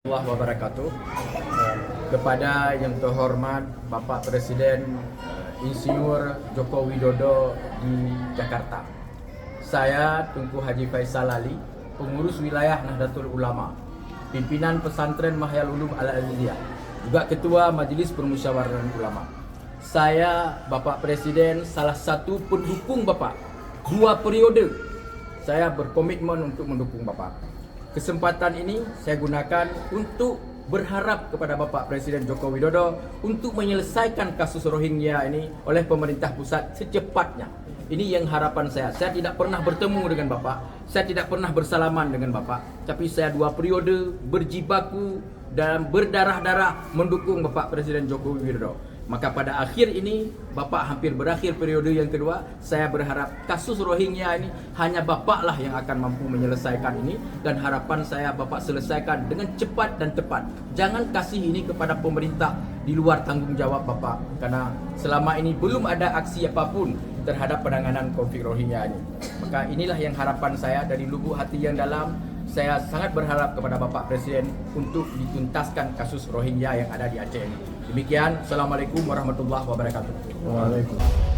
Warahmatullahi wabarakatuh. Kepada yang terhormat Bapak Presiden Insinyur Joko Widodo di Jakarta, saya Tunku Haji Faisal Ali, pengurus wilayah Nahdlatul Ulama, pimpinan pesantren Mahyal Ulum Al-Aziziyah, juga ketua Majelis Permusyawaratan Ulama. Saya Bapak Presiden salah satu pendukung Bapak 2 periode. Saya berkomitmen untuk mendukung Bapak. Kesempatan ini saya gunakan untuk berharap kepada Bapak Presiden Joko Widodo untuk menyelesaikan kasus Rohingya ini oleh pemerintah pusat secepatnya. Ini yang harapan saya. Saya tidak pernah bertemu dengan Bapak, saya tidak pernah bersalaman dengan Bapak, tapi saya 2 periode berjibaku dan berdarah-darah mendukung Bapak Presiden Joko Widodo. Maka pada akhir ini, Bapak hampir berakhir periode yang kedua, saya berharap kasus Rohingya ini hanya Bapaklah yang akan mampu menyelesaikan ini, dan harapan saya Bapak selesaikan dengan cepat dan tepat. Jangan kasih ini kepada pemerintah di luar tanggung jawab Bapak, karena selama ini belum ada aksi apapun terhadap penanganan konflik Rohingya ini. Maka inilah yang harapan saya dari lubuk hati yang dalam. Saya sangat berharap kepada Bapak Presiden untuk dituntaskan kasus Rohingya yang ada di Aceh ini. Demikian, Assalamualaikum warahmatullahi wabarakatuh. Waalaikumsalam.